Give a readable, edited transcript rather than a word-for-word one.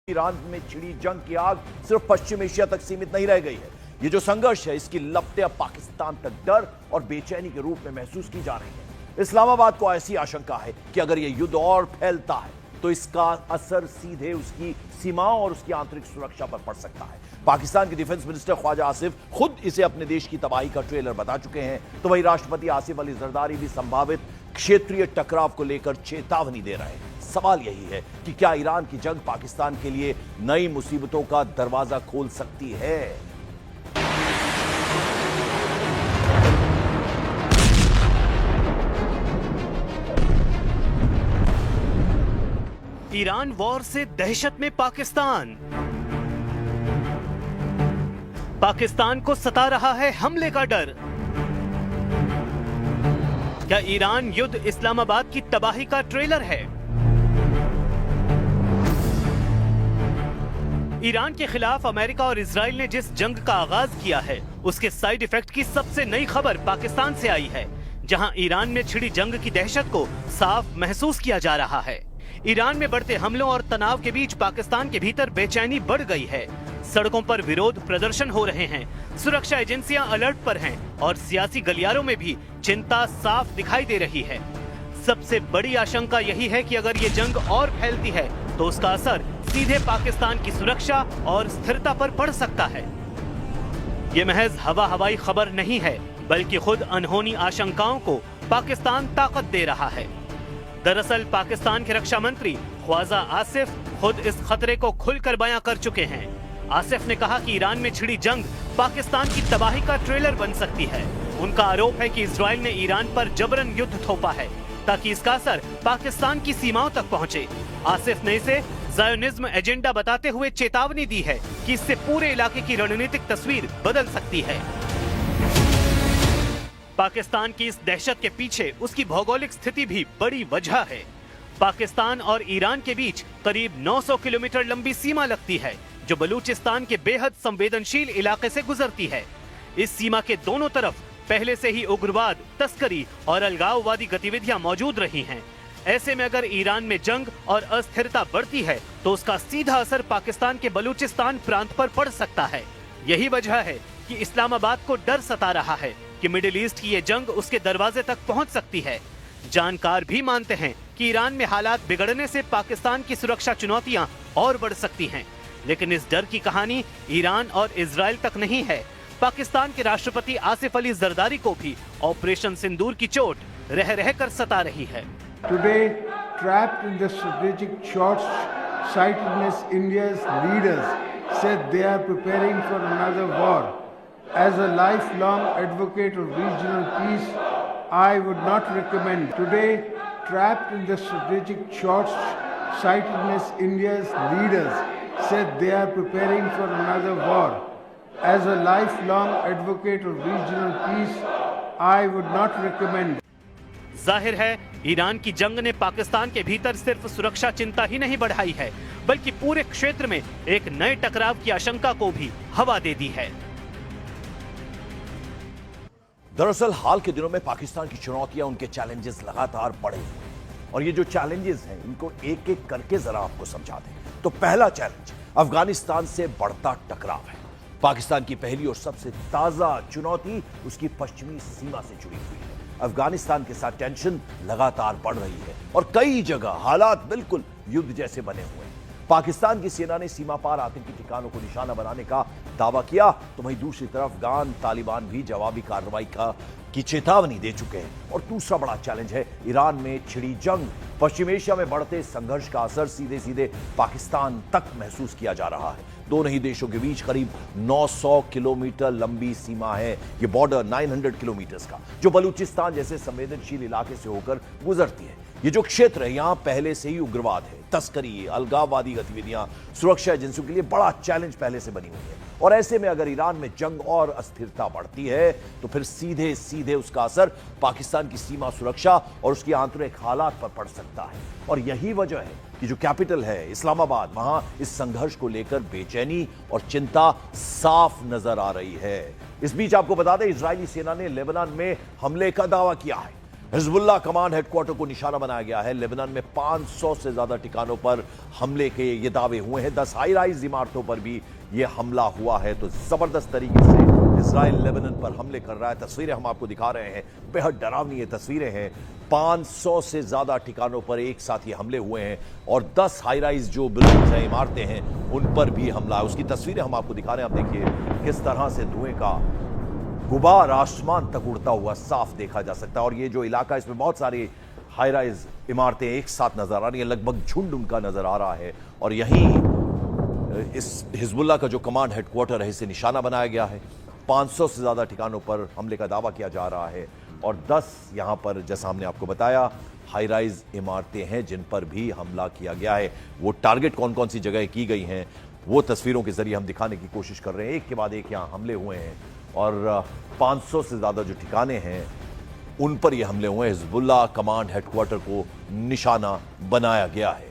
Iran में छिड़ी जंग की आग सिर्फ पश्चिम एशिया तक सीमित नहीं रह गई है। ये जो संघर्ष है, इसकी लपटें अब पाकिस्तान तक डर और बेचैनी के रूप में महसूस की जा रही है। इस्लामाबाद को ऐसी आशंका है कि अगर यह युद्ध और फैलता है तो इसका असर सीधे उसकी सीमाओं और उसकी आंतरिक सुरक्षा पर पड़ सकता है। पाकिस्तान के डिफेंस मिनिस्टर ख्वाजा आसिफ खुद इसे अपने देश की तबाही का ट्रेलर बता चुके हैं, तो वही राष्ट्रपति आसिफ अली जरदारी भी संभावित क्षेत्रीय टकराव को लेकर चेतावनी दे रहे हैं। सवाल यही है कि क्या ईरान की जंग पाकिस्तान के लिए नई मुसीबतों का दरवाजा खोल सकती है? ईरान वॉर से दहशत में पाकिस्तान। पाकिस्तान को सता रहा है हमले का डर। क्या ईरान युद्ध इस्लामाबाद की तबाही का ट्रेलर है? ईरान के खिलाफ अमेरिका और इजराइल ने जिस जंग का आगाज किया है, उसके साइड इफेक्ट की सबसे नई खबर पाकिस्तान से आई है, जहां ईरान में छिड़ी जंग की दहशत को साफ महसूस किया जा रहा है। ईरान में बढ़ते हमलों और तनाव के बीच पाकिस्तान के भीतर बेचैनी बढ़ गई है। सड़कों पर विरोध प्रदर्शन हो रहे हैं, सुरक्षा एजेंसियां अलर्ट पर हैं और सियासी गलियारों में भी चिंता साफ दिखाई दे रही है। सबसे बड़ी आशंका यही है कि अगर ये जंग और फैलती है तो उसका असर सीधे पाकिस्तान की सुरक्षा और स्थिरता पर पड़ सकता है। ये महज हवाई खबर नहीं है, बल्कि खुद अनहोनी आशंकाओं को पाकिस्तान ताकत दे रहा है। दरअसल पाकिस्तान के रक्षा मंत्री ख्वाजा आसिफ खुद इस खतरे को खुलकर बयां कर चुके हैं। आसिफ ने कहा कि ईरान में छिड़ी जंग पाकिस्तान की तबाही का ट्रेलर बन सकती है। उनका आरोप है कि इजराइल ने ईरान पर जबरन युद्ध थोपा है ताकि इसका असर पाकिस्तान की सीमाओं तक पहुंचे। आसिफ ने इसे ज़ायोनिज्म एजेंडा बताते हुए चेतावनी दी है कि इससे पूरे इलाके की रणनीतिक तस्वीर बदल सकती है। पाकिस्तान की इस दहशत के पीछे उसकी भौगोलिक स्थिति भी बड़ी वजह है। पाकिस्तान और ईरान के बीच करीब 900 किलोमीटर लंबी सीमा लगती है, जो बलूचिस्तान के बेहद संवेदनशील इलाके से गुजरती है। इस सीमा के दोनों तरफ पहले से ही उग्रवाद, तस्करी और अलगाववादी गतिविधियां मौजूद रही हैं। ऐसे में अगर ईरान में जंग और अस्थिरता बढ़ती है तो उसका सीधा असर पाकिस्तान के बलूचिस्तान प्रांत पर पड़ सकता है। यही वजह है कि इस्लामाबाद को डर सता रहा है कि मिडिल ईस्ट की ये जंग उसके दरवाजे तक पहुंच सकती है। जानकार भी मानते हैं कि ईरान में हालात बिगड़ने से पाकिस्तान की सुरक्षा चुनौतियां और बढ़ सकती हैं। लेकिन इस डर की कहानी ईरान और इजराइल तक नहीं है। पाकिस्तान के राष्ट्रपति आसिफ अली जरदारी को भी ऑपरेशन सिंदूर की चोट रह रह कर सता रही है। Today, trapped in the strategic short-sightedness, India's leaders said they are preparing for another war. As a lifelong advocate of regional peace, I would not recommend. Today, trapped in the strategic short-sightedness, India's leaders said they are preparing for another war. As a lifelong advocate of regional peace, I would not recommend. जाहिर है Iran की जंग ने पाकिस्तान के भीतर सिर्फ सुरक्षा चिंता ही नहीं बढ़ाई है, बल्कि पूरे क्षेत्र में एक नए टकराव की आशंका को भी हवा दे दी है। दरअसल हाल के दिनों में पाकिस्तान की चुनौतियां, उनके चैलेंजेस लगातार बढ़े हैं और ये जो चैलेंजेस हैं, इनको एक एक करके जरा आपको समझा दें। तो पहला चैलेंज अफगानिस्तान से बढ़ता टकराव है। पाकिस्तान की पहली और सबसे ताजा चुनौती उसकी पश्चिमी सीमा से जुड़ी हुई है। अफगानिस्तान के साथ टेंशन लगातार बढ़ रही है और कई जगह हालात बिल्कुल युद्ध जैसे बने हुए हैं। पाकिस्तान की सेना ने सीमा पार आतंकी ठिकानों को निशाना बनाने का दावा किया, तो वहीं दूसरी तरफ अफगान तालिबान भी जवाबी कार्रवाई की चेतावनी दे चुके हैं। और दूसरा बड़ा चैलेंज है ईरान में छिड़ी जंग। पश्चिम एशिया में बढ़ते संघर्ष का असर सीधे सीधे पाकिस्तान तक महसूस किया जा रहा है। दोनों ही देशों के बीच करीब 900 किलोमीटर लंबी सीमा है। ये बॉर्डर 900 किलोमीटर का, जो बलूचिस्तान जैसे संवेदनशील इलाके से होकर गुजरती है। ये जो क्षेत्र है, यहां पहले से ही उग्रवाद है, तस्करी, अलगाववादी गतिविधियां सुरक्षा एजेंसियों के लिए बड़ा चैलेंज पहले से बनी हुई है। और ऐसे में अगर ईरान में जंग और अस्थिरता बढ़ती है तो फिर सीधे सीधे उसका असर पाकिस्तान की सीमा सुरक्षा और उसकी आंतरिक हालात पर पड़ सकता है। और यही वजह है कि जो कैपिटल है इस्लामाबाद, वहां इस संघर्ष को लेकर बेचैनी और चिंता साफ नजर आ रही है। इस बीच आपको बता दें, इजरायली सेना ने लेबनान में हमले का दावा किया है। हिजबुल्लाह कमांड हेडक्वार्टर को निशाना बनाया गया है। लेबनान में 500 से ज्यादा ठिकानों पर हमले के ये दावे हुए हैं। 10 हाई राइज इमारतों पर भी ये हमला हुआ है। तो जबरदस्त तरीके से इजराइल लेबनान पर हमले कर रहा है। तस्वीरें हम आपको दिखा रहे हैं, बेहद डरावनी ये तस्वीरें हैं। 500 से ज्यादा ठिकानों पर एक साथ ये हमले हुए हैं और 10 हाई राइज जो बिल्डिंग्स हैं, इमारतें हैं, उन पर भी हमला है। उसकी तस्वीरें हम आपको दिखा रहे हैं। आप देखिए किस तरह से धुएं का गुबार आसमान तक उड़ता हुआ साफ देखा जा सकता है। और ये जो इलाका, इसमें बहुत सारी हाई राइज इमारतें एक साथ नजर आ रही हैं, लगभग झुंड उनका नजर आ रहा है। और यहीं इस हिजबुल्लाह का जो कमांड हेडक्वार्टर है, इसे निशाना बनाया गया है। 500 से ज्यादा ठिकानों पर हमले का दावा किया जा रहा है और 10 यहां पर, जैसा हमने आपको बताया, हाई राइज इमारतें हैं जिन पर भी हमला किया गया है। वो टारगेट कौन कौन सी जगह की गई हैं, वो तस्वीरों के जरिए हम दिखाने की कोशिश कर रहे हैं। एक के बाद एक यहां हमले हुए हैं और 500 से ज्यादा जो ठिकाने हैं उन पर ये हमले हुए हैं। हिजबुल्लाह कमांड हेडक्वार्टर को निशाना बनाया गया है।